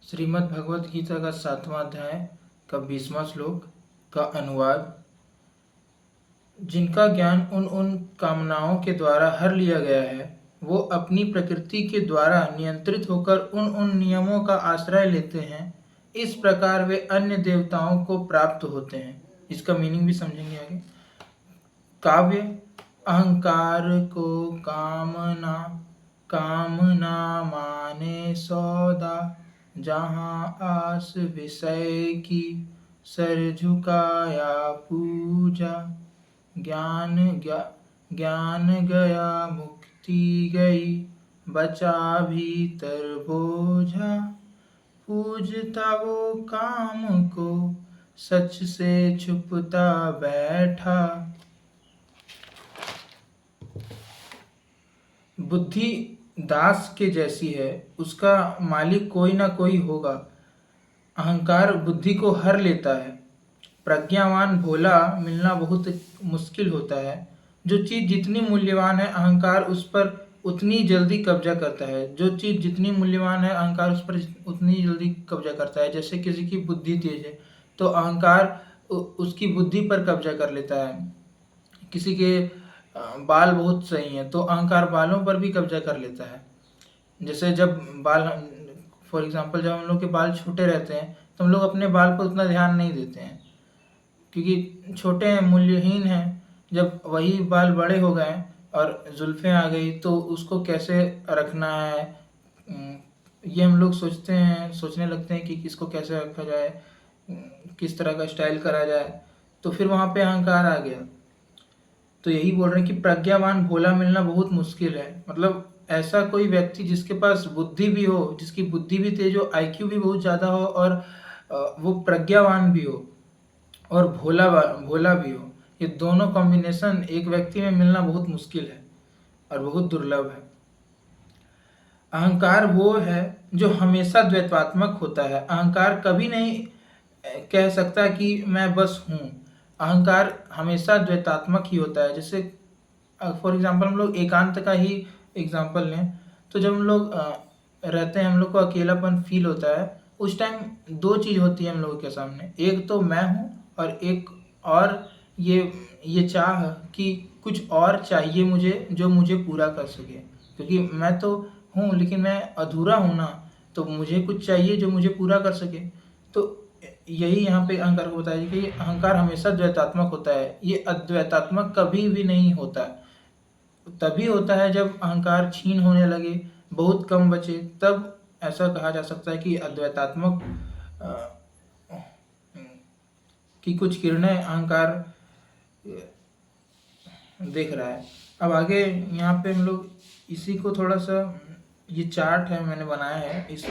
श्रीमद् भगवद गीता का 7वां अध्याय का 20वां श्लोक का अनुवाद। जिनका ज्ञान उन कामनाओं के द्वारा हर लिया गया है, वो अपनी प्रकृति के द्वारा नियंत्रित होकर उन नियमों का आश्रय लेते हैं। इस प्रकार वे अन्य देवताओं को प्राप्त होते हैं। इसका मीनिंग भी समझेंगे आगे। काव्य अहंकार को कामना माने सौदा, जहाँ आस विषय की सर झुकाया पूजा। ज्ञान गया मुक्ति गई, बचा भीतर बोझा। पूजता वो काम को, सच से छुपता बैठा। बुद्धि दास के जैसी है, उसका मालिक कोई ना कोई होगा। अहंकार बुद्धि को हर लेता है। प्रज्ञावान भोला मिलना बहुत मुश्किल होता है। जो चीज़ जितनी मूल्यवान है, अहंकार उस पर उतनी जल्दी कब्जा करता है। जो चीज़ जितनी मूल्यवान है, अहंकार उस पर उतनी जल्दी कब्जा करता है। जैसे किसी की बुद्धि तेज है तो अहंकार उसकी बुद्धि पर कब्जा कर लेता है। किसी के बाल बहुत सही हैं तो अहंकार बालों पर भी कब्जा कर लेता है। जैसे जब बाल, फॉर एग्जांपल, जब हम लोग के बाल छोटे रहते हैं तो हम लोग अपने बाल पर उतना ध्यान नहीं देते हैं क्योंकि छोटे हैं, मूल्यहीन हैं। जब वही बाल बड़े हो गए और जुल्फ़ें आ गई तो उसको कैसे रखना है, ये हम लोग सोचने लगते हैं कि किसको कैसे रखा जाए, किस तरह का स्टाइल करा जाए। तो फिर वहाँ पे अहंकार आ गया। तो यही बोल रहे हैं कि प्रज्ञावान भोला मिलना बहुत मुश्किल है। मतलब ऐसा कोई व्यक्ति जिसके पास बुद्धि भी हो, जिसकी बुद्धि भी तेज हो, आईक्यू भी बहुत ज़्यादा हो और वो प्रज्ञावान भी हो और भोला भी हो। ये दोनों कॉम्बिनेशन एक व्यक्ति में मिलना बहुत मुश्किल है और बहुत दुर्लभ है। अहंकार वो है जो हमेशा द्वैतात्मक होता है। अहंकार कभी नहीं कह सकता कि मैं बस हूँ। अहंकार हमेशा द्वैतात्मक ही होता है। जैसे फॉर एग्जांपल हम लोग एकांत का ही एग्जांपल लें तो जब हम लोग रहते हैं, हम लोग को अकेलापन फील होता है। उस टाइम दो चीज़ होती है हम लोगों के सामने, एक तो मैं हूँ और एक और ये चाह कि कुछ और चाहिए मुझे जो मुझे पूरा कर सके। क्योंकि मैं तो हूँ लेकिन मैं अधूरा हूँ ना, तो मुझे कुछ चाहिए जो मुझे पूरा कर सके। तो यही यहाँ पे अहंकार को बताया कि अहंकार हमेशा द्वैतात्मक होता है। ये अद्वैतात्मक कभी भी नहीं होता। तभी होता है जब अहंकार क्षीण होने लगे, बहुत कम बचे, तब ऐसा कहा जा सकता है कि अद्वैतात्मक की कुछ किरणें अहंकार देख रहा है। अब आगे यहाँ पे हम लोग इसी को थोड़ा सा, ये चार्ट है मैंने बनाया है, इस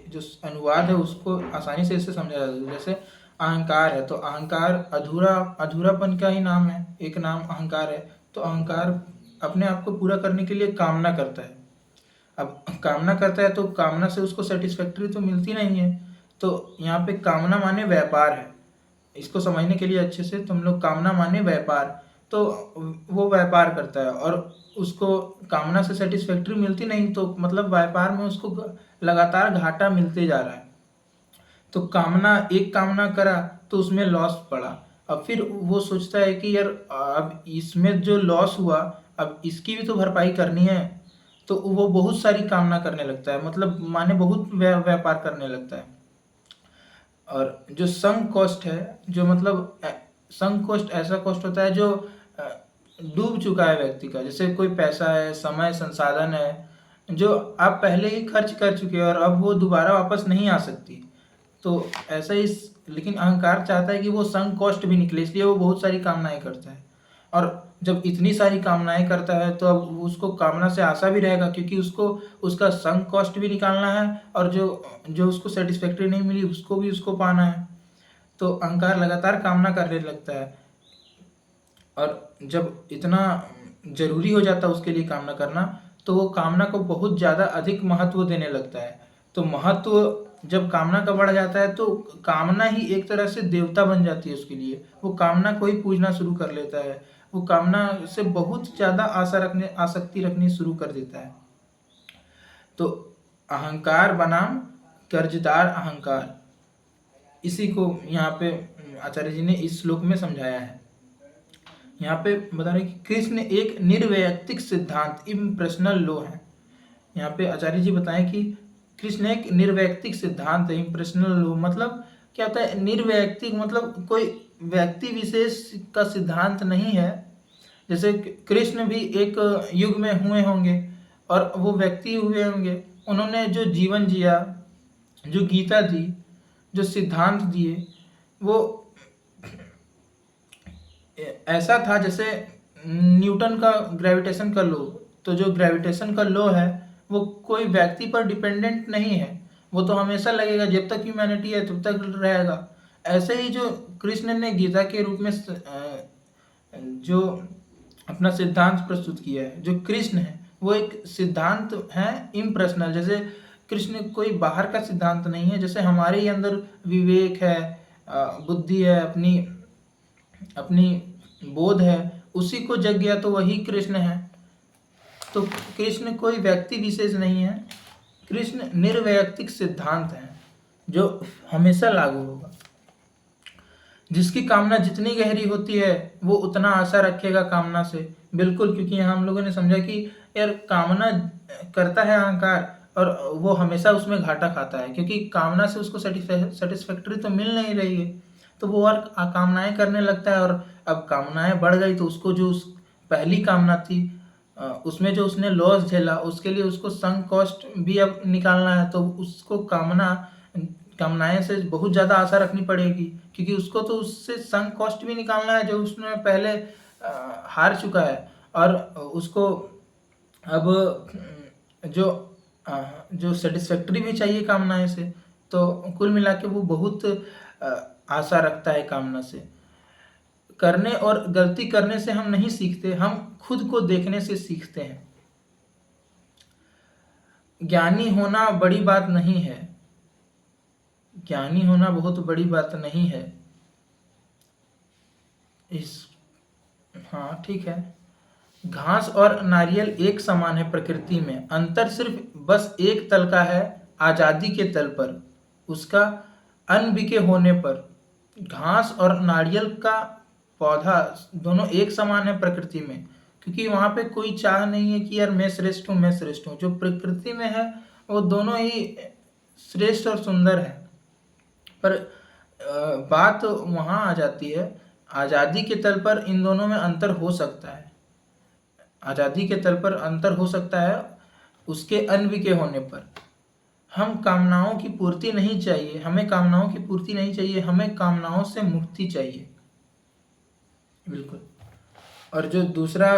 जो अनुवाद है उसको आसानी से इससे समझा जा सकता है। जैसे अहंकार है तो अहंकार अधूरापन का ही नाम है, एक नाम अहंकार है। तो अहंकार अपने आप को पूरा करने के लिए कामना करता है। अब कामना करता है तो कामना से उसको सेटिस्फैक्ट्री तो मिलती नहीं है। तो यहाँ पे कामना माने व्यापार है। इसको समझने के लिए अच्छे से तुम लोग, कामना माने व्यापार, तो वो व्यापार करता है और उसको कामना से सेटिस्फैक्ट्री मिलती नहीं, तो मतलब व्यापार में उसको लगातार घाटा मिलते जा रहा है। तो एक कामना करा तो उसमें लॉस पड़ा। अब फिर वो सोचता है कि यार अब इसमें जो लॉस हुआ, अब इसकी भी तो भरपाई करनी है। तो वो बहुत सारी कामना करने लगता है, मतलब माने बहुत व्यापार करने लगता है। और जो संक कॉस्ट है, जो मतलब संक कॉस्ट ऐसा कॉस्ट होता है जो डूब चुका है व्यक्ति का। जैसे कोई पैसा है, समय, संसाधन है जो आप पहले ही खर्च कर चुके हैं और अब वो दोबारा वापस नहीं आ सकती। तो ऐसा ही, लेकिन अहंकार चाहता है कि वो संक कॉस्ट भी निकले, इसलिए वो बहुत सारी कामनाएं करता है। और जब इतनी सारी कामनाएं करता है तो अब उसको कामना से आशा भी रहेगा, क्योंकि उसको उसका संक कॉस्ट भी निकालना है और जो उसको सेटिस्फैक्ट्री नहीं मिली उसको भी उसको पाना है। तो अहंकार लगातार कामना करने लगता है और जब इतना जरूरी हो जाता है उसके लिए कामना करना, तो वो कामना को बहुत ज़्यादा अधिक महत्व देने लगता है। तो महत्व जब कामना का बढ़ जाता है तो कामना ही एक तरह से देवता बन जाती है उसके लिए। वो कामना को ही पूजना शुरू कर लेता है। वो कामना से बहुत ज़्यादा आसक्ति रखनी शुरू कर देता है। तो अहंकार बनाम कर्जदार अहंकार, इसी को यहाँ पे आचार्य जी ने इस श्लोक में समझाया है। यहाँ पे बता रहे कि कृष्ण एक निर्वैयक्तिक सिद्धांत इम्पर्सनल लॉ है। यहाँ पे आचार्य जी बताएं कि कृष्ण एक निर्वैयक्तिक सिद्धांत है, इम्पर्सनल लॉ मतलब क्या होता है? निर्वैयक्तिक मतलब कोई व्यक्ति विशेष का सिद्धांत नहीं है। जैसे कृष्ण भी एक युग में हुए होंगे और वो व्यक्ति हुए होंगे, उन्होंने जो जीवन जिया, जो गीता दी, जो सिद्धांत दिए, वो ऐसा था जैसे न्यूटन का ग्रेविटेशन का लॉ। तो जो ग्रेविटेशन का लॉ है वो कोई व्यक्ति पर डिपेंडेंट नहीं है, वो तो हमेशा लगेगा, जब तक ह्यूमैनिटी है तब तक रहेगा। ऐसे ही जो कृष्ण ने गीता के रूप में जो अपना सिद्धांत प्रस्तुत किया है, जो कृष्ण है वो एक सिद्धांत है इम्पर्सनल। जैसे कृष्ण कोई बाहर का सिद्धांत नहीं है, जैसे हमारे ही अंदर विवेक है, बुद्धि है, अपनी अपनी बोध है, उसी को जग गया तो वही कृष्ण है। तो कृष्ण कोई व्यक्ति विशेष नहीं है, कृष्ण निर्वैयक्तिक सिद्धांत है जो हमेशा लागू होगा। जिसकी कामना जितनी गहरी होती है वो उतना आशा रखेगा कामना से। बिल्कुल, क्योंकि यहाँ हम लोगों ने समझा कि यार कामना करता है अहंकार और वो हमेशा उसमें घाटा खाता है, क्योंकि कामना से उसको सेटिस्फैक्ट्री तो मिल नहीं रही है, तो वो और कामनाएं करने लगता है। और अब कामनाएं बढ़ गई तो उसको जो उस पहली कामना थी उसमें जो उसने लॉस झेला, उसके लिए उसको संक कॉस्ट भी अब निकालना है, तो उसको कामनाएं से बहुत ज़्यादा आशा रखनी पड़ेगी, क्योंकि उसको तो उससे संक कॉस्ट भी निकालना है जो उसने पहले हार चुका है। और उसको अब जो सेटिस्फैक्ट्री भी चाहिए कामनाएं से। तो कुल मिला के वो बहुत आशा रखता है कामना से। करने और गलती करने से हम नहीं सीखते, हम खुद को देखने से सीखते हैं। ज्ञानी होना बड़ी बात नहीं है, ज्ञानी होना बहुत बड़ी बात नहीं है। हाँ ठीक है। घास और नारियल एक समान है प्रकृति में, अंतर सिर्फ बस एक तल का है, आजादी के तल पर, उसका अनबिके होने पर। घास और नारियल का पौधा दोनों एक समान है प्रकृति में, क्योंकि वहाँ पे कोई चाह नहीं है कि यार मैं श्रेष्ठ हूँ, मैं श्रेष्ठ हूँ। जो प्रकृति में है वो दोनों ही श्रेष्ठ और सुंदर है। पर बात वहाँ आ जाती है, आज़ादी के तल पर इन दोनों में अंतर हो सकता है। आज़ादी के तल पर अंतर हो सकता है उसके अनबिके होने पर। हम कामनाओं की पूर्ति नहीं चाहिए, हमें कामनाओं की पूर्ति नहीं चाहिए, हमें कामनाओं से मुक्ति चाहिए। बिल्कुल। और जो दूसरा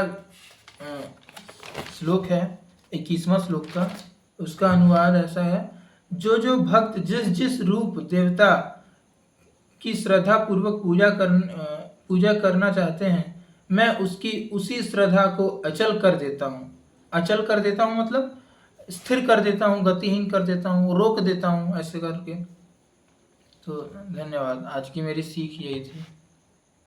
श्लोक है 21वां श्लोक का, उसका अनुवाद ऐसा है, जो जो भक्त जिस जिस रूप देवता की श्रद्धा पूर्वक पूजा करना चाहते हैं, मैं उसकी उसी श्रद्धा को अचल कर देता हूँ। अचल कर देता हूँ मतलब स्थिर कर देता हूँ, गतिहीन कर देता हूँ, रोक देता हूँ, ऐसे करके। तो धन्यवाद, आज की मेरी सीख यही थी।